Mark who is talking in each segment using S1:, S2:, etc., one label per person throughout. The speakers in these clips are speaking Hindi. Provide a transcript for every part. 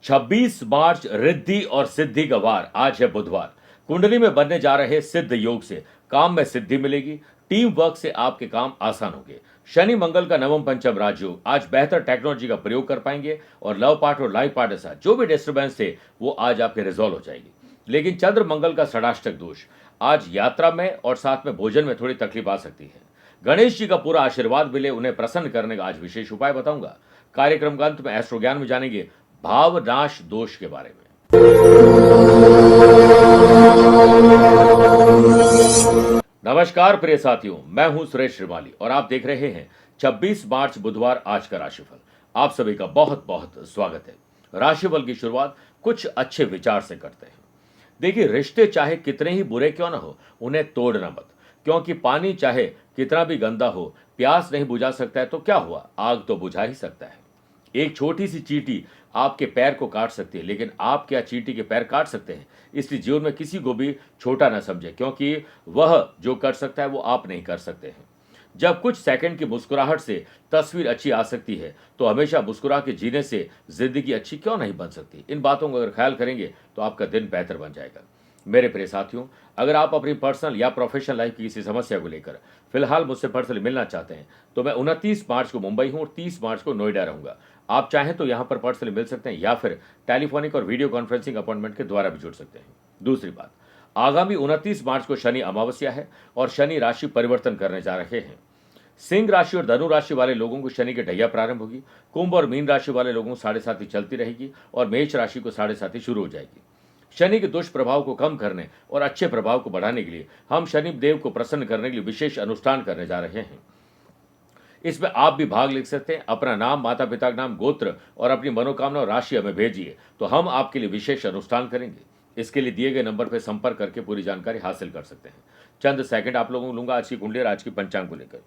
S1: 26 मार्च रिद्धि और सिद्धि का वार। आज है बुधवार। कुंडली में बनने जा रहे सिद्ध योग से काम में सिद्धि मिलेगी। टीम वर्क से आपके काम आसान होंगे। शनि मंगल का नवम पंचम राजयोग। आज बेहतर टेक्नोलॉजी का प्रयोग कर पाएंगे और लव पार्ट और लाइफ पार्ट के साथ जो भी डिस्टर्बेंस थे वो आज आपके रिजॉल्व हो जाएगी। लेकिन चंद्र मंगल का षडाष्टक दोष आज यात्रा में और साथ में भोजन में थोड़ी तकलीफ आ सकती है। गणेश जी का पूरा आशीर्वाद मिले, उन्हें प्रसन्न करने का आज विशेष उपाय बताऊंगा। कार्यक्रम का अंत में एस्ट्रो ज्ञान में जानेंगे भावनाश दोष के बारे में। नमस्कार प्रिय साथियों, मैं हूं सुरेश श्रीमाली और आप देख रहे हैं 26 मार्च बुधवार आज का राशिफल। आप सभी का बहुत बहुत स्वागत है। राशिफल की शुरुआत कुछ अच्छे विचार से करते हैं। देखिए, रिश्ते चाहे कितने ही बुरे क्यों ना हो, उन्हें तोड़ना मत, क्योंकि पानी चाहे कितना भी गंदा हो, प्यास नहीं बुझा सकता है तो क्या हुआ, आग तो बुझा ही सकता है। एक छोटी सी चींटी आपके पैर को काट सकती है, लेकिन आप क्या चींटी के पैर काट सकते हैं? इसलिए जीवन में किसी को भी छोटा ना समझे, क्योंकि वह जो कर सकता है वो आप नहीं कर सकते हैं। जब कुछ सेकंड की मुस्कुराहट से तस्वीर अच्छी आ सकती है, तो हमेशा मुस्कुरा के जीने से जिंदगी अच्छी क्यों नहीं बन सकती? इन बातों का अगर ख्याल करेंगे तो आपका दिन बेहतर बन जाएगा। मेरे प्रिय साथियों, अगर आप अपनी पर्सनल या प्रोफेशनल लाइफ की किसी समस्या को लेकर फिलहाल मुझसे पर्सनली मिलना चाहते हैं, तो मैं 29 मार्च को मुंबई हूं और 30 मार्च को नोएडा रहूंगा। आप चाहें तो यहां पर पर्सनली मिल सकते हैं या फिर टेलीफोनिक और वीडियो कॉन्फ्रेंसिंग अपॉइंटमेंट के द्वारा भी जुड़ सकते हैं। दूसरी बात, आगामी 29 मार्च को शनि अमावस्या है और शनि राशि परिवर्तन करने जा रहे हैं। सिंह राशि और धनु राशि वाले लोगों को शनि की ढैया प्रारंभ होगी। कुंभ और मीन राशि वाले लोगों को 7.5 चलती रहेगी और मेष राशि को 7.5 शुरू हो जाएगी। शनि के दुष्प्रभाव को कम करने और अच्छे प्रभाव को बढ़ाने के लिए हम शनि देव को प्रसन्न करने के लिए विशेष अनुष्ठान करने जा रहे हैं। इसमें आप भी भाग ले सकते हैं। अपना नाम, माता पिता का नाम, गोत्र और अपनी मनोकामना और राशि हमें भेजिए, तो हम आपके लिए विशेष अनुष्ठान करेंगे। इसके लिए दिए गए नंबर पर संपर्क करके पूरी जानकारी हासिल कर सकते हैं। चंद सेकंड आप लोगों को लूंगा आज की कुंडली और आज की पंचांग को लेकर।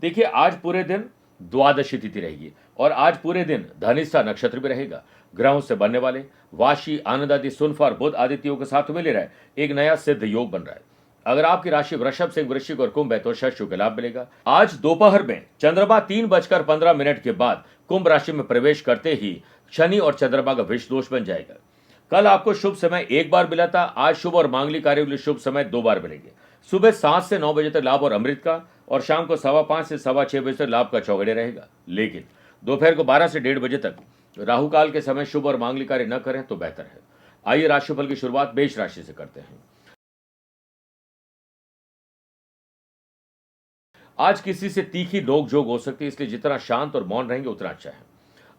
S1: देखिए, आज पूरे दिन द्वादशी तिथि रहेगी और आज पूरे दिन धनिष्ठा नक्षत्र भी रहेगा। ग्रहों से बनने वाले वाशी, आनंद आदि, सुनफा और बुध आदित्यों के साथ मिले रहे एक नया सिद्ध योग बन रहा है। अगर आपकी राशि वृषभ, सिंह, वृश्चिक और कुंभ है तो शस्यु का लाभ मिलेगा। आज दोपहर में चंद्रमा 3:15 के बाद कुंभ राशि में प्रवेश करते ही शनि और चंद्रमा का विष दोष बन जाएगा। कल आपको शुभ समय एक बार मिला था, आज शुभ और मांगलिक कार्यों के लिए शुभ समय 2 बार मिलेंगे। सुबह 7 से 9 बजे तक लाभ और अमृत का, और शाम को 5:15 से 6:15 बजे तक लाभ का चौगड़े रहेगा। लेकिन दोपहर को 12 से 1:30 बजे तक राहु काल के समय शुभ और मांगलिक कार्य न करें तो बेहतर है। आइए राशिफल की शुरुआत मेष राशि से करते हैं। आज किसी से तीखी नोकझोंक हो सकती है, इसलिए जितना शांत और मौन रहेंगे उतना अच्छा है।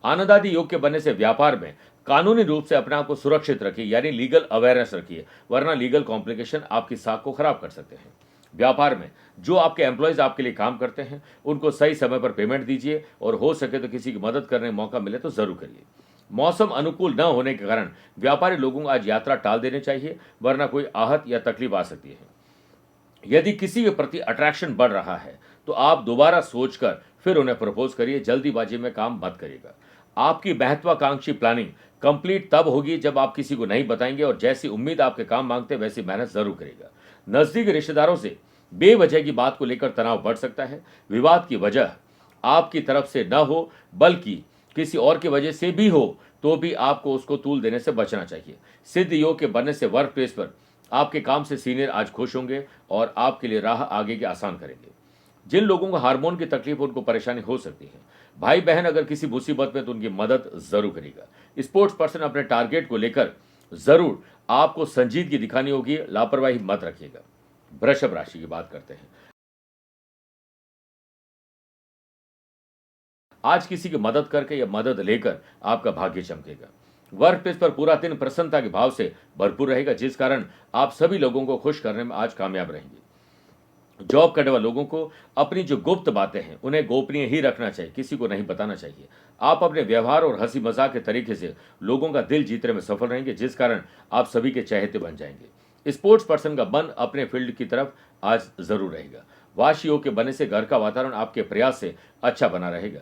S1: आनंद आदि योग के बनने से व्यापार में कानूनी रूप से अपने आप को सुरक्षित रखिए, यानी लीगल अवेयरनेस रखिए, वरना लीगल कॉम्प्लिकेशन आपकी साख को खराब कर सकते हैं। व्यापार में जो आपके एम्प्लॉयज आपके लिए काम करते हैं उनको सही समय पर पेमेंट दीजिए और हो सके तो किसी की मदद करने का मौका मिले तो जरूर करिए। मौसम अनुकूल न होने के कारण व्यापारी लोगों को आज यात्रा टाल देनी चाहिए, वरना कोई आहत या तकलीफ आ सकती है। यदि किसी के प्रति अट्रैक्शन बढ़ रहा है तो आप दोबारा सोचकर फिर उन्हें प्रपोज करिए। जल्दीबाजी में काम मत करिएगा। आपकी महत्वाकांक्षी प्लानिंग कंप्लीट तब होगी जब आप किसी को नहीं बताएंगे और जैसी उम्मीद आपके काम मांगते वैसी मेहनत जरूर करेगा। नजदीकी रिश्तेदारों से बेवजह की बात को लेकर तनाव बढ़ सकता है। विवाद की वजह आपकी तरफ से न हो बल्कि किसी और की वजह से भी हो तो भी आपको उसको तूल देने से बचना चाहिए। सिद्ध योग के बनने से वर्क प्लेस पर आपके काम से सीनियर आज खुश होंगे और आपके लिए राह आगे की आसान करेंगे। जिन लोगों को हार्मोन की तकलीफ, उनको परेशानी हो सकती है। भाई बहन अगर किसी मुसीबत में तो उनकी मदद जरूर करेगा। स्पोर्ट्स पर्सन अपने टारगेट को लेकर जरूर आपको संजीदगी दिखानी होगी, लापरवाही मत रखिएगा। वृषभ राशि की बात करते हैं। आज किसी की मदद करके या मदद लेकर आपका भाग्य चमकेगा। वर्क प्लेस पर पूरा दिन प्रसन्नता के भाव से भरपूर रहेगा, जिस कारण आप सभी लोगों को खुश करने में आज कामयाब रहेंगे। जॉब करने वाले लोगों को अपनी जो गुप्त बातें हैं उन्हें गोपनीय ही रखना चाहिए, किसी को नहीं बताना चाहिए। आप अपने व्यवहार और हंसी मजाक के तरीके से लोगों का दिल जीतने में सफल रहेंगे, जिस कारण आप सभी के चहेते बन जाएंगे। स्पोर्ट्स पर्सन का मन अपने फील्ड की तरफ आज जरूर रहेगा। वाश योग के बनने से घर का वातावरण आपके प्रयास से अच्छा बना रहेगा।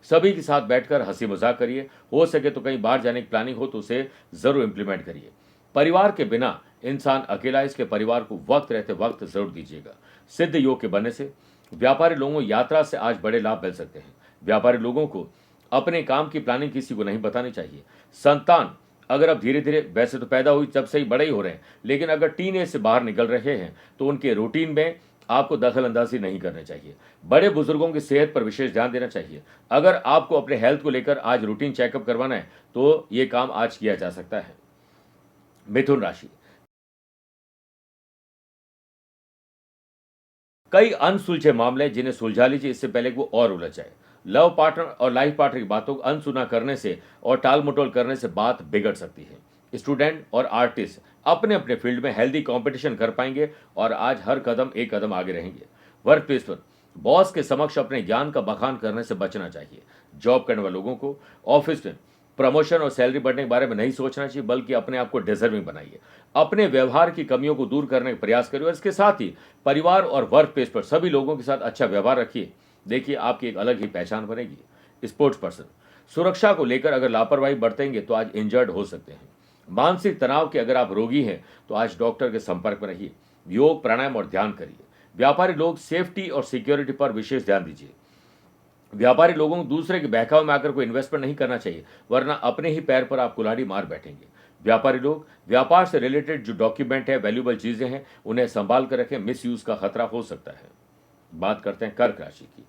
S1: सभी के साथ बैठकर हंसी मजाक करिए। हो सके तो कहीं बाहर जाने की प्लानिंग हो तो उसे जरूर इंप्लीमेंट करिए। परिवार के बिना इंसान अकेला, इसलिए परिवार को वक्त रहते वक्त जरूर दीजिएगा। सिद्ध योग के बनने से व्यापारी लोगों को यात्रा से आज बड़े लाभ मिल सकते हैं। व्यापारी लोगों को अपने काम की प्लानिंग किसी को नहीं बतानी चाहिए। संतान अगर आप धीरे धीरे, वैसे तो पैदा हुई जब से ही बड़े ही हो रहे हैं, लेकिन अगर टीन एज से बाहर निकल रहे हैं तो उनके रूटीन में आपको दखल अंदाजी नहीं करनी चाहिए। बड़े बुजुर्गों की सेहत पर विशेष ध्यान देना चाहिए। अगर आपको अपने हेल्थ को लेकर आज रूटीन चेकअप करवाना है तो ये काम आज किया जा सकता है। मिथुन राशि, कई अनसुलझे मामले जिन्हें सुलझा लीजिए इससे पहले कि वो और उलझ जाए। लव पार्टनर और लाइफ पार्टनर की बातों को अनसुना करने से और टाल मटोल करने से बात बिगड़ सकती है। स्टूडेंट और आर्टिस्ट अपने अपने फील्ड में हेल्दी कंपटीशन कर पाएंगे और आज हर कदम एक कदम आगे रहेंगे। वर्क प्लेस पर बॉस के समक्ष अपने ज्ञान का बखान करने से बचना चाहिए। जॉब करने वाले लोगों को ऑफिस में प्रमोशन और सैलरी बढ़ने के बारे में नहीं सोचना चाहिए, बल्कि अपने आप को डिजर्विंग बनाइए। अपने व्यवहार की कमियों को दूर करने का प्रयास करिए और इसके साथ ही परिवार और वर्क प्लेस पर सभी लोगों के साथ अच्छा व्यवहार रखिए। देखिए, आपकी एक अलग ही पहचान बनेगी। स्पोर्ट्स पर्सन, सुरक्षा को लेकर अगर लापरवाही बरतेंगे तो आज इंजर्ड हो सकते हैं। मानसिक तनाव के अगर आप रोगी हैं तो आज डॉक्टर के संपर्क में रहिए। योग, प्राणायाम और ध्यान करिए। व्यापारी लोग सेफ्टी और सिक्योरिटी पर विशेष ध्यान दीजिए। व्यापारी लोगों को दूसरे के बहकावे में आकर कोई इन्वेस्टमेंट नहीं करना चाहिए, वरना अपने ही पैर पर आप कुल्हाड़ी मार बैठेंगे। व्यापारी लोग व्यापार से रिलेटेड जो डॉक्यूमेंट है, वैल्यूएबल चीजें हैं, उन्हें संभाल कर रखें, मिस यूज का खतरा हो सकता है। बात करते हैं कर्क राशि की।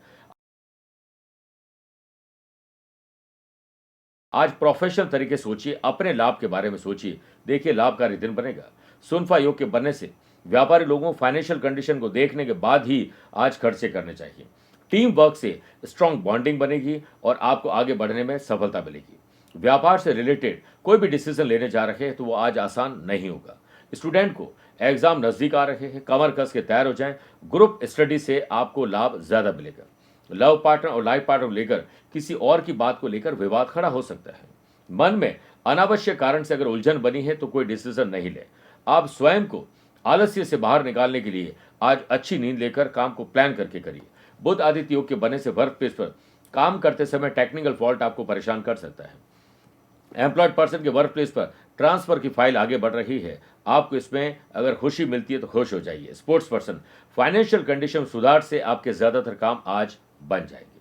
S1: आज प्रोफेशनल तरीके से सोचिए, अपने लाभ के बारे में सोचिए। देखिए, लाभकारी दिन बनेगा। सुनफा योग के बनने से व्यापारी लोगों को फाइनेंशियल कंडीशन को देखने के बाद ही आज खर्चे करने चाहिए। टीम वर्क से स्ट्रांग बॉन्डिंग बनेगी और आपको आगे बढ़ने में सफलता मिलेगी। व्यापार से रिलेटेड कोई भी डिसीजन लेने जा रहे हैं तो वो आज आसान नहीं होगा। स्टूडेंट को एग्जाम नजदीक आ रहे हैं, कमर कस के तैयार हो जाएं। ग्रुप स्टडी से आपको लाभ ज्यादा मिलेगा। लव पार्टनर और लाइफ पार्टनर को लेकर किसी और की बात को लेकर विवाद खड़ा हो सकता है। मन में अनावश्यक कारण से अगर उलझन बनी है तो कोई डिसीजन नहीं ले। आप स्वयं को आलस्य से बाहर निकालने के लिए आज अच्छी नींद लेकर काम को प्लान करके करिए। बुध आदित्य योग के बनने से वर्क प्लेस पर काम करते समय टेक्निकल फॉल्ट आपको परेशान कर सकता है। एम्प्लॉयड पर्सन के वर्क प्लेस पर ट्रांसफर की फाइल आगे बढ़ रही है, आपको इसमें अगर खुशी मिलती है तो खुश हो जाइए। स्पोर्ट्स पर्सन, फाइनेंशियल कंडीशन सुधार से आपके ज्यादातर काम आज बन जाएंगे।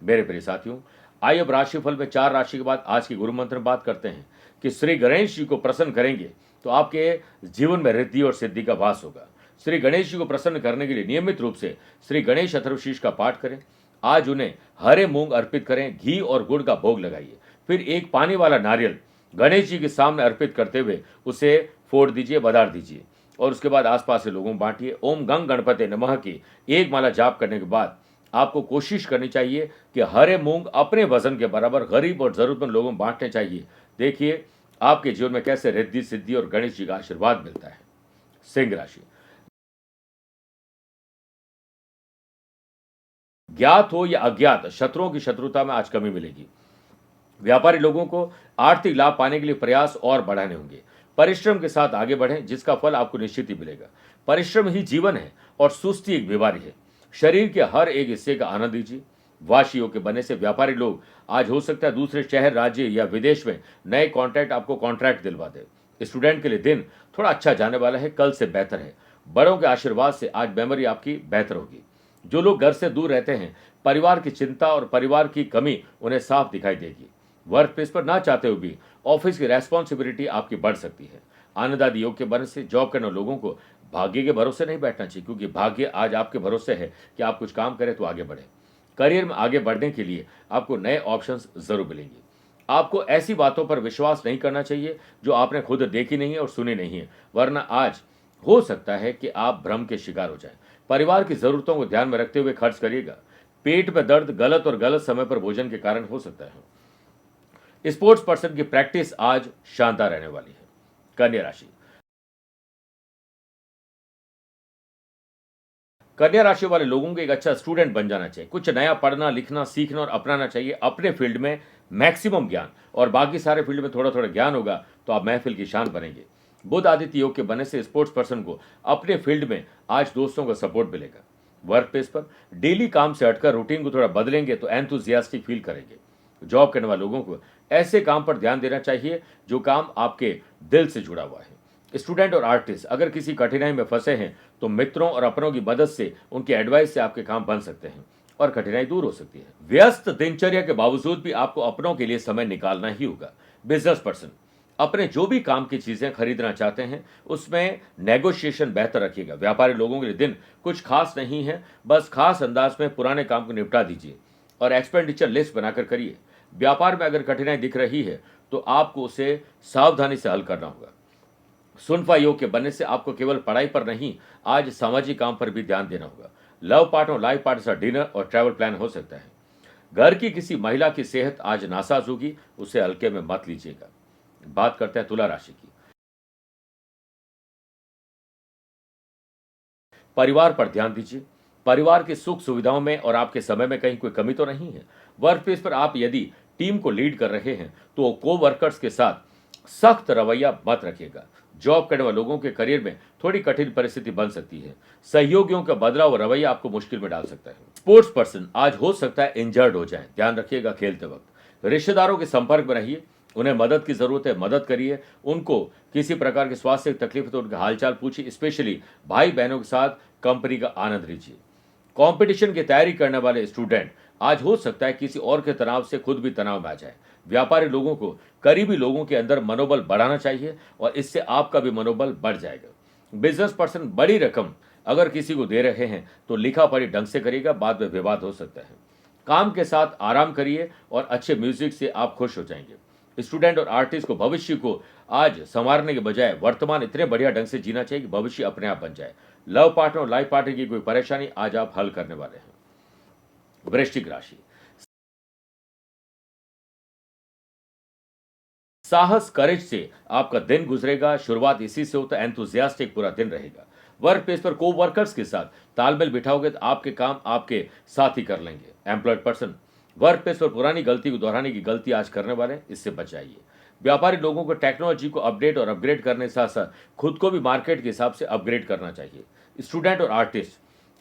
S1: मेरे प्रिय साथियों, आइए अब राशिफल में 4 राशि के बाद आज की गुरु मंत्र में बात करते हैं कि श्री गणेश जी को प्रसन्न करेंगे तो आपके जीवन में रिद्धि और सिद्धि का वास होगा। श्री गणेश जी को प्रसन्न करने के लिए नियमित रूप से श्री गणेश अथर्वशीष का पाठ करें। आज उन्हें हरे मूंग अर्पित करें, घी और गुड़ का भोग लगाइए। फिर एक पानी वाला नारियल गणेश जी के सामने अर्पित करते हुए उसे फोड़ दीजिए, बधार दीजिए और उसके बाद आसपास के लोगों को बांटिए। ओम गंग गणपते नमः की एक माला जाप करने के बाद आपको कोशिश करनी चाहिए कि हरे मूंग अपने वजन के बराबर गरीब और जरूरतमंद लोगों को बांटने चाहिए। देखिए, आपके जीवन में कैसे रिद्धि सिद्धि और गणेश जी का आशीर्वाद मिलता है। सिंह राशि, ज्ञात हो या अज्ञात शत्रुओं की शत्रुता में आज कमी मिलेगी। व्यापारी लोगों को आर्थिक लाभ पाने के लिए प्रयास और बढ़ाने होंगे। परिश्रम के साथ आगे बढ़ें, जिसका फल आपको निश्चित ही मिलेगा। परिश्रम ही जीवन है और सुस्ती एक बीमारी है। शरीर के हर एक हिस्से का आनंद लीजिए। वाशियों के बनने से व्यापारी लोग आज हो सकता है दूसरे शहर, राज्य या विदेश में नए कॉन्ट्रैक्ट आपको कॉन्ट्रैक्ट दिलवा दे। स्टूडेंट के लिए दिन थोड़ा अच्छा जाने वाला है, कल से बेहतर है। बड़ों के आशीर्वाद से आज मेमोरी आपकी बेहतर होगी। जो लोग घर से दूर रहते हैं, परिवार की चिंता और परिवार की कमी उन्हें साफ दिखाई देगी। वर्क प्लेस पर ना चाहते हुए भी ऑफिस की रेस्पॉन्सिबिलिटी आपकी बढ़ सकती है। आनंद आदि योग के बनने से जॉब करने लोगों को भाग्य के भरोसे नहीं बैठना चाहिए, क्योंकि भाग्य आज आपके भरोसे है कि आप कुछ काम करें तो आगे बढ़े। करियर में आगे बढ़ने के लिए आपको नए ऑप्शंस जरूर मिलेंगे। आपको ऐसी बातों पर विश्वास नहीं करना चाहिए जो आपने खुद देखी नहीं है और सुनी नहीं है, वरना आज हो सकता है कि आप भ्रम के शिकार हो जाएं। परिवार की जरूरतों को ध्यान में रखते हुए खर्च करिएगा। पेट में दर्द गलत और गलत समय पर भोजन के कारण हो सकता है। स्पोर्ट्स पर्सन की प्रैक्टिस आज शानदार रहने वाली है। कन्या राशि, कन्या राशि वाले लोगों को एक अच्छा स्टूडेंट बन जाना चाहिए। कुछ नया पढ़ना, लिखना, सीखना और अपनाना चाहिए। अपने फील्ड में मैक्सिमम ज्ञान और बाकी सारे फील्ड में थोड़ा थोड़ा ज्ञान होगा तो आप महफिल की शान बनेंगे। बुध आदित्य योग के बनने से स्पोर्ट्स पर्सन को अपने फील्ड में आज दोस्तों का सपोर्ट मिलेगा। वर्क प्लेस पर डेली काम से हटकर रूटीन को थोड़ा बदलेंगे तो एंथुजियास्टिक फील करेंगे। जॉब करने वाले लोगों को ऐसे काम पर ध्यान देना चाहिए जो काम आपके दिल से जुड़ा हुआ है। स्टूडेंट और आर्टिस्ट अगर किसी कठिनाई में फंसे हैं तो मित्रों और अपनों की मदद से, उनकी एडवाइस से आपके काम बन सकते हैं और कठिनाई दूर हो सकती है। व्यस्त दिनचर्या के बावजूद भी आपको अपनों के लिए समय निकालना ही होगा। बिजनेस पर्सन, अपने जो भी काम की चीजें खरीदना चाहते हैं उसमें नेगोशिएशन बेहतर रखिएगा। व्यापारी लोगों के लिए दिन कुछ खास नहीं है, बस खास अंदाज में पुराने काम को निपटा दीजिए और एक्सपेंडिचर लिस्ट बनाकर करिए। व्यापार में अगर कठिनाई दिख रही है तो आपको उसे सावधानी से हल करना होगा। सुनफा योग के बनने से आपको केवल पढ़ाई पर नहीं, आज सामाजिक काम पर भी ध्यान देना होगा। लव पार्टनर और लाइफ पार्टनर से डिनर और ट्रैवल प्लान हो सकता है। घर की किसी महिला की सेहत आज नासाज होगी, उसे हल्के में मत लीजिएगा। बात करते हैं तुला राशि की। परिवार पर ध्यान दीजिए। परिवार की सुख सुविधाओं में और आपके समय में कहीं कोई कमी तो नहीं है। वर्क प्लेस पर आप यदि टीम को लीड कर रहे हैं तो को वर्कर्स के साथ सख्त रवैया मत रखिएगा। जॉब करने वाले लोगों के करियर में थोड़ी कठिन परिस्थिति बन सकती है। सहयोगियों का बदलाव और रवैया आपको मुश्किल में डाल सकता है। स्पोर्ट्स पर्सन आज हो सकता है इंजर्ड हो जाए, ध्यान रखिएगा खेलते वक्त। रिश्तेदारों के संपर्क में रहिए, उन्हें मदद की जरूरत है, मदद करिए। उनको किसी प्रकार की स्वास्थ्य तकलीफ है तो उनका हालचाल पूछिए। स्पेशली भाई बहनों के साथ कंपनी का आनंद लीजिए। कंपटीशन की तैयारी करने वाले स्टूडेंट आज हो सकता है किसी और के तनाव से खुद भी तनाव में आ जाए। व्यापारी लोगों को करीबी लोगों के अंदर मनोबल बढ़ाना चाहिए और इससे आपका भी मनोबल बढ़ जाएगा। बिजनेस पर्सन बड़ी रकम अगर किसी को दे रहे हैं तो लिखा पढ़ी ढंग से करिएगा, बाद में विवाद हो सकता है। काम के साथ आराम करिए और अच्छे म्यूजिक से आप खुश हो जाएंगे। स्टूडेंट और आर्टिस्ट को भविष्य को आज संवारने के बजाय वर्तमान इतने बढ़िया ढंग से जीना चाहिए कि भविष्य अपने आप बन जाए। लव पार्टनर और लाइफ पार्टनर की कोई परेशानी आज आप हल करने वाले हैं। वृश्चिक राशि। साहस करेज से आपका दिन गुजरेगा। शुरुआत इसी से होता है, एंथुजियास्टिक पूरा दिन रहेगा। वर्क प्लेस पर को वर्कर्स के साथ तालमेल बिठाओगे तो आपके काम आपके साथ ही कर लेंगे। एम्प्लॉयड पर्सन वर्क प्लेस पर पुरानी गलती को दोहराने की गलती आज करने वाले हैं, इससे बचाइए। व्यापारी लोगों को टेक्नोलॉजी को अपडेट और अपग्रेड करने के साथ साथ खुद को भी मार्केट के हिसाब से अपग्रेड करना चाहिए। स्टूडेंट और आर्टिस्ट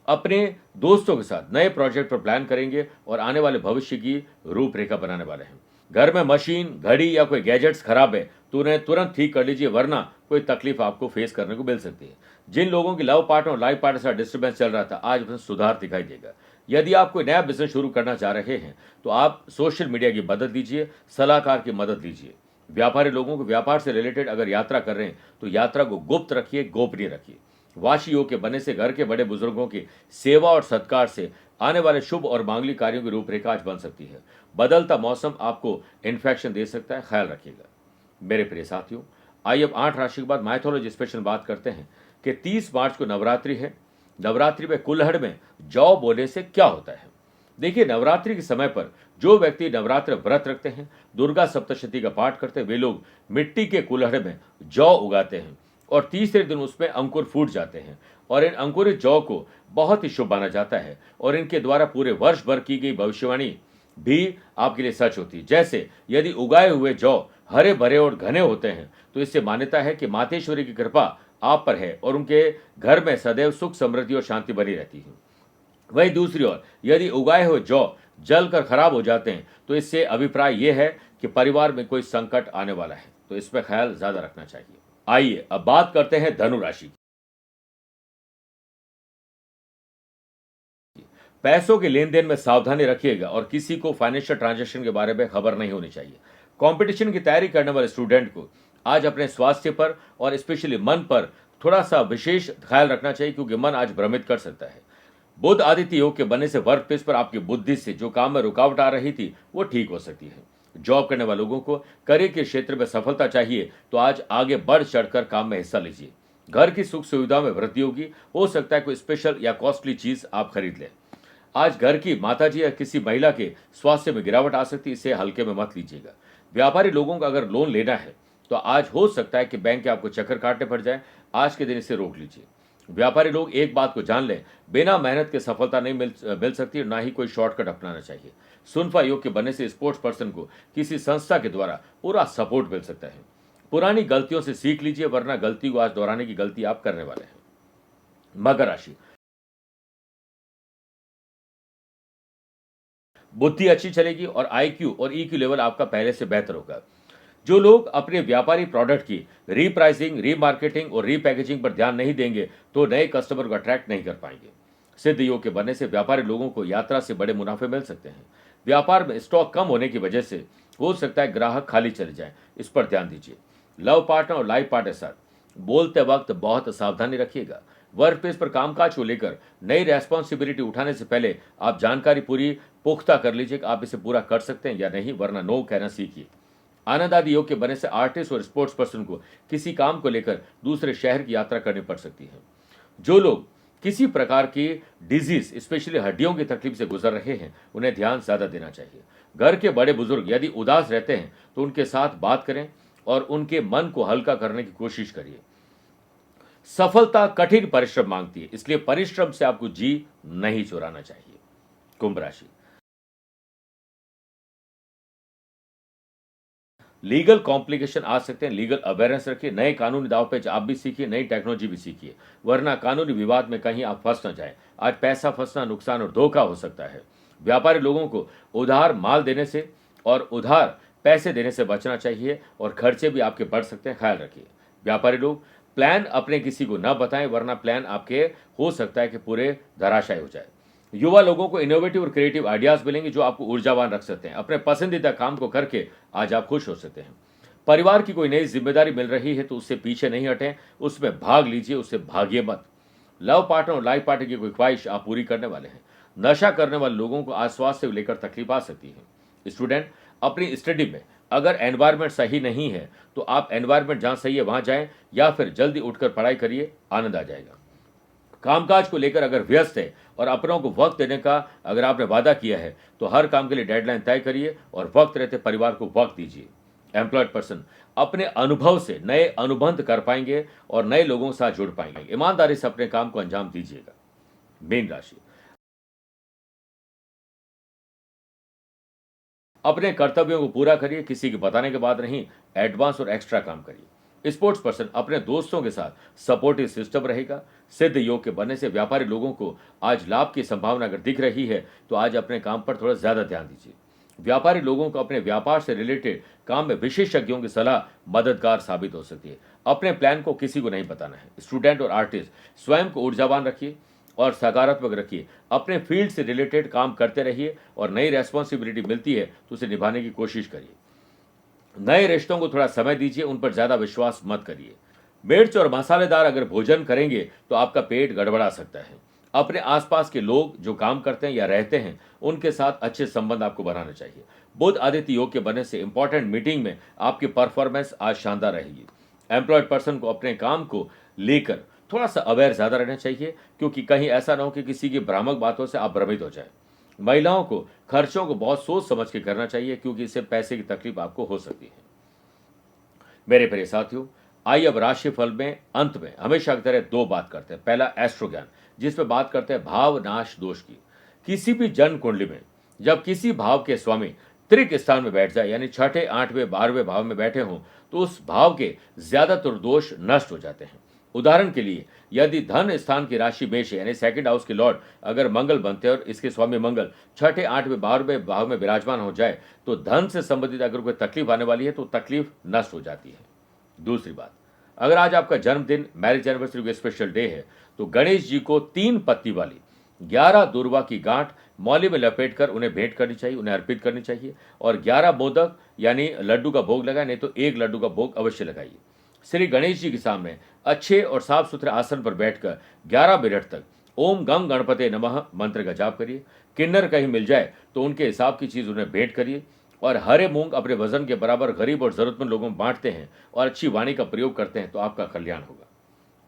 S1: अपने दोस्तों के साथ नए प्रोजेक्ट पर प्लान करेंगे और आने वाले भविष्य की रूपरेखा बनाने वाले हैं। घर में मशीन, घड़ी या कोई गैजेट्स खराब है तो उन्हें तुरंत ठीक कर लीजिए, वरना कोई तकलीफ आपको फेस करने को मिल सकती है। जिन लोगों की लव पार्टनर और लाइफ पार्टनर से डिस्टर्बेंस चल रहा था, आज उसमें सुधार दिखाई देगा। यदि आप कोई नया बिजनेस शुरू करना चाह रहे हैं तो आप सोशल मीडिया की मदद लीजिए, सलाहकार की मदद लीजिए। व्यापारी लोगों को व्यापार से रिलेटेड अगर यात्रा कर रहे हैं तो यात्रा को गुप्त रखिए, गोपनीय रखिए। वाशी योग के बनने से घर के बड़े बुजुर्गों की सेवा और सत्कार से आने वाले शुभ और मांगलिक कार्यों की रूपरेखा आज बन सकती है। बदलता मौसम आपको इन्फेक्शन दे सकता है, ख्याल रखिएगा। मेरे प्रिय साथियों, आइए अब 8 राशि के बाद माइथोलॉजी स्पेशल बात करते हैं कि 30 मार्च को नवरात्रि है। नवरात्रि में कुल्हड़ में जौ बोने से क्या होता है। देखिए, नवरात्रि के समय पर जो व्यक्ति नवरात्र व्रत रखते हैं, दुर्गा सप्तशती का पाठ करते हैं, वे लोग मिट्टी के कुल्हड़ में जौ उगाते हैं और तीसरे दिन उसमें अंकुर फूट जाते हैं और इन अंकुरित जौ को बहुत ही शुभ माना जाता है और इनके द्वारा पूरे वर्ष भर की गई भविष्यवाणी भी आपके लिए सच होती है। जैसे यदि उगाए हुए जौ हरे भरे और घने होते हैं तो इससे मान्यता है कि मातेश्वरी की कृपा आप पर है और उनके घर में सदैव सुख, समृद्धि और शांति बनी रहती है। वहीं दूसरी ओर यदि उगाए हुए जौ जल कर खराब हो जाते हैं तो इससे अभिप्राय यह है कि परिवार में कोई संकट आने वाला है, तो इस पर ख्याल ज्यादा रखना चाहिए। आइए अब बात करते हैं धनु राशि की। पैसों के लेन देन में सावधानी रखिएगा और किसी को फाइनेंशियल ट्रांजैक्शन के बारे में खबर नहीं होनी चाहिए। कंपटीशन की तैयारी करने वाले स्टूडेंट को आज अपने स्वास्थ्य पर और स्पेशली मन पर थोड़ा सा विशेष ख्याल रखना चाहिए, क्योंकि मन आज भ्रमित कर सकता है। बुध आदित्य योग के बनने से वर्क प्लेस पर आपकी बुद्धि से जो काम में रुकावट आ रही थी वो ठीक हो सकती है। जॉब करने वाले लोगों को करियर के क्षेत्र में सफलता चाहिए तो आज आगे बढ़ चढ़कर काम में हिस्सा लीजिए। घर की सुख सुविधा में वृद्धि होगी, हो सकता है कोई स्पेशल या कॉस्टली चीज आप खरीद लें। आज घर की माताजी या किसी महिला के स्वास्थ्य में गिरावट आ सकती है, इसे हल्के में मत लीजिएगा। व्यापारी लोगों को अगर लोन लेना है तो आज हो सकता है कि बैंक के आपको चक्कर काटने पड़ जाए, आज के दिन इसे रोक लीजिए। व्यापारी लोग एक बात को जान लें, बिना मेहनत के सफलता नहीं मिल सकती और ना ही कोई शॉर्टकट अपनाना चाहिए। सुनफा योग के बनने से स्पोर्ट्स पर्सन को किसी संस्था के द्वारा पूरा सपोर्ट मिल सकता है। पुरानी गलतियों से सीख लीजिए, वरना गलती को आज दोहराने की गलती आप करने वाले हैं। मकर राशि। बुद्धि अच्छी चलेगी और आईक्यू और ईक्यू लेवल आपका पहले से बेहतर होगा। जो लोग अपने व्यापारी प्रोडक्ट की रीप्राइसिंग, रीमार्केटिंग और रीपैकेजिंग पर ध्यान नहीं देंगे तो नए कस्टमर को अट्रैक्ट नहीं कर पाएंगे। सिद्ध योग के बनने से व्यापारी लोगों को यात्रा से बड़े मुनाफे मिल सकते हैं। व्यापार में स्टॉक कम होने की वजह से हो सकता है ग्राहक खाली चले जाए, इस पर ध्यान दीजिए। लव पार्टनर और लाइफ पार्टनर के साथ बोलते वक्त बहुत सावधानी रखिएगा। वर्क प्लेस पर कामकाज को लेकर नई रेस्पॉन्सिबिलिटी उठाने से पहले आप जानकारी पूरी पुख्ता कर लीजिए कि आप इसे पूरा कर सकते हैं या नहीं, वरना नो कहना सीखिए। आनंद आदि योग के बनने से आर्टिस्ट और स्पोर्ट्स पर्सन को किसी काम को लेकर दूसरे शहर की यात्रा करनी पड़ सकती है। जो लोग किसी प्रकार की डिजीज स्पेशली हड्डियों की तकलीफ से गुजर रहे हैं उन्हें ध्यान ज्यादा देना चाहिए। घर के बड़े बुजुर्ग यदि उदास रहते हैं तो उनके साथ बात करें और उनके मन को हल्का करने की कोशिश करिए। सफलता कठिन परिश्रम मांगती है, इसलिए परिश्रम से आपको जी नहीं चुराना चाहिए। कुंभ राशि, लीगल कॉम्प्लिकेशन आ सकते हैं, लीगल अवेयरनेस रखिए। नए कानूनी दाव पेच आप भी सीखिए, नई टेक्नोलॉजी भी सीखिए, वरना कानूनी विवाद में कहीं आप फंस न जाए। आज पैसा फंसना, नुकसान और धोखा हो सकता है। व्यापारी लोगों को उधार माल देने से और उधार पैसे देने से बचना चाहिए और खर्चे भी आपके बढ़ सकते हैं, ख्याल रखिए। व्यापारी लोग प्लान अपने किसी को न बताएं, वरना प्लान आपके हो सकता है कि पूरे धराशायी हो जाए। युवा लोगों को इनोवेटिव और क्रिएटिव आइडियाज मिलेंगे जो आपको ऊर्जावान रख सकते हैं। अपने पसंदीदा काम को करके आज आप खुश हो सकते हैं। परिवार की कोई नई जिम्मेदारी मिल रही है तो उससे पीछे नहीं हटें, उसमें भाग लीजिए, उससे भागिए मत। लव पार्टनर और लाइफ पार्टनर की कोई ख्वाहिश आप पूरी करने वाले हैं। नशा करने वाले लोगों को आज स्वास्थ्य से लेकर तकलीफ आ सकती है। स्टूडेंट अपनी स्टडी में अगर एनवायरनमेंट सही नहीं है तो आप एनवायरनमेंट जहां सही है वहां जाएं या फिर जल्दी उठकर पढ़ाई करिए, आनंद आ जाएगा। कामकाज को लेकर अगर व्यस्त है और अपनों को वक्त देने का अगर आपने वादा किया है तो हर काम के लिए डेडलाइन तय करिए और वक्त रहते परिवार को वक्त दीजिए। एम्प्लॉयड पर्सन अपने अनुभव से नए अनुबंध कर पाएंगे और नए लोगों के साथ जुड़ पाएंगे। ईमानदारी से अपने काम को अंजाम दीजिएगा। मीन राशि, अपने कर्तव्यों को पूरा करिए, किसी के बताने के बाद नहीं, एडवांस और एक्स्ट्रा काम करिए। स्पोर्ट्स पर्सन अपने दोस्तों के साथ सपोर्टिव सिस्टम रहेगा। सिद्ध योग के बनने से व्यापारी लोगों को आज लाभ की संभावना अगर दिख रही है तो आज अपने काम पर थोड़ा ज्यादा ध्यान दीजिए। व्यापारी लोगों को अपने व्यापार से रिलेटेड काम में विशेषज्ञों की सलाह मददगार साबित हो सकती है। अपने प्लान को किसी को नहीं बताना है। स्टूडेंट और आर्टिस्ट स्वयं को ऊर्जावान रखिए और सकारात्मक रखिए। अपने फील्ड से रिलेटेड काम करते रहिए और नई रेस्पॉन्सिबिलिटी मिलती है तो उसे निभाने की कोशिश करिए। नए रिश्तों को थोड़ा समय दीजिए, उन पर ज्यादा विश्वास मत करिए। मिर्च और मसालेदार अगर भोजन करेंगे तो आपका पेट गड़बड़ा सकता है। अपने आसपास के लोग जो काम करते हैं या रहते हैं उनके साथ अच्छे संबंध आपको बनाना चाहिए। बुध आदित्य योग के बनने से इंपॉर्टेंट मीटिंग में आपकी परफॉर्मेंस आज शानदार रहेगी। एम्प्लॉयड पर्सन को अपने काम को लेकर थोड़ा सा अवेयर ज्यादा रहना चाहिए, क्योंकि कहीं ऐसा ना हो कि किसी की भ्रामक बातों से आप भ्रमित हो जाए। महिलाओं को खर्चों को बहुत सोच समझ के करना चाहिए, क्योंकि इससे पैसे की तकलीफ आपको हो सकती है। मेरे प्रिय साथियों, आइए अब राशिफल में अंत में हमेशा की तरह दो बात करते हैं। पहला एस्ट्रो ज्ञान, जिसमें बात करते हैं भाव नाश दोष की। किसी भी जन्म कुंडली में जब किसी भाव के स्वामी त्रिक स्थान में बैठ जाए, यानी छठे, आठवें, 12वें भाव में बैठे हों, तो उस भाव के ज्यादातर दोष नष्ट हो जाते हैं। उदाहरण के लिए यदि धन स्थान की राशि मेष है, यानी सेकंड हाउस के लॉर्ड अगर मंगल बनते हैं और इसके स्वामी मंगल छठे, आठवें, 12वें भाव में विराजमान हो जाए तो धन से संबंधित अगर कोई तकलीफ आने वाली है तो तकलीफ नष्ट हो जाती है। दूसरी बात, अगर आज आपका जन्मदिन, मैरिज एनिवर्सरी का स्पेशल डे है तो गणेश जी को 3 पत्ती वाली 11 दूर्वा की गांठ मौली में लपेटकर उन्हें भेंट करनी चाहिए, उन्हें अर्पित करनी चाहिए। और 11 मोदक यानी लड्डू का भोग लगाए, नहीं तो 1 लड्डू का भोग अवश्य लगाइए। श्री गणेश जी के सामने अच्छे और साफ सुथरे आसन पर बैठकर 11 मिनट तक ओम गंग गणपते नमः मंत्र का जाप करिए। किन्नर कहीं मिल जाए तो उनके हिसाब की चीज उन्हें भेंट करिए। और हरे मूंग अपने वजन के बराबर गरीब और जरूरतमंद लोगों में बांटते हैं और अच्छी वाणी का प्रयोग करते हैं तो आपका कल्याण होगा।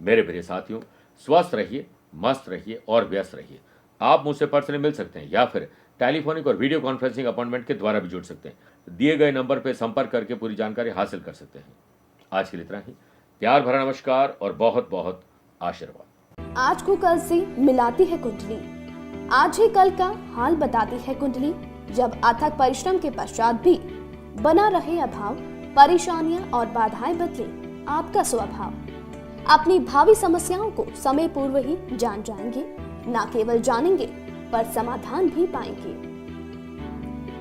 S1: मेरे प्रिय साथियों, स्वस्थ रहिए, मस्त रहिए और व्यस्त रहिए। आप मुझसे पर्सनली मिल सकते हैं या फिर टेलीफोनिक और वीडियो कॉन्फ्रेंसिंग अपॉइंटमेंट के द्वारा भी जुड़ सकते हैं। दिए गए नंबर पर संपर्क करके पूरी जानकारी हासिल कर सकते हैं। आज के लिए इतना ही। प्यार भरा नमस्कार और बहुत बहुत आशीर्वाद।
S2: आज को कल से मिलाती है कुंडली, आज ही कल का हाल बताती है कुंडली। जब अथक परिश्रम के पश्चात भी बना रहे अभाव, परेशानियां और बाधाएं बदले आपका स्वभाव, अपनी भावी समस्याओं को समय पूर्व ही जान जाएंगे। न केवल जानेंगे पर समाधान भी पाएंगे।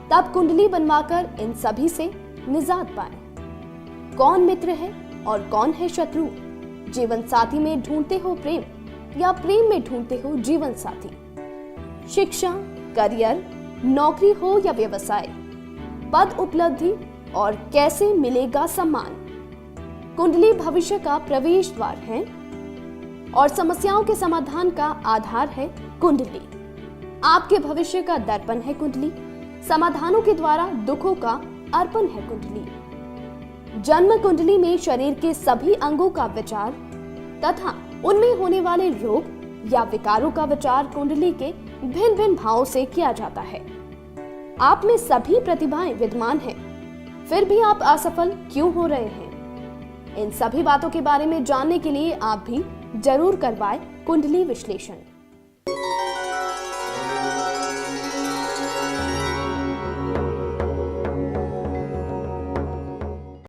S2: तब कुंडली बनवाकर इन सभी से निजात पाए। कौन मित्र है और कौन है शत्रु? जीवन साथी में ढूंढते हो प्रेम या प्रेम में ढूंढते हो जीवन साथी? शिक्षा, करियर, नौकरी हो या व्यवसाय, पद उपलब्धि और कैसे मिलेगा सम्मान? कुंडली भविष्य का प्रवेश द्वार है और समस्याओं के समाधान का आधार है कुंडली। आपके भविष्य का दर्पण है कुंडली। समाधानों के द्वारा दुखों का अर्पण है कुंडली। जन्म कुंडली में शरीर के सभी अंगों का विचार तथा उनमें होने वाले रोग या विकारों का विचार कुंडली के भिन्न भिन्न भावों से किया जाता है। आप में सभी प्रतिभाएं विद्यमान हैं, फिर भी आप असफल क्यों हो रहे हैं? इन सभी बातों के बारे में जानने के लिए आप भी जरूर करवाएं कुंडली विश्लेषण।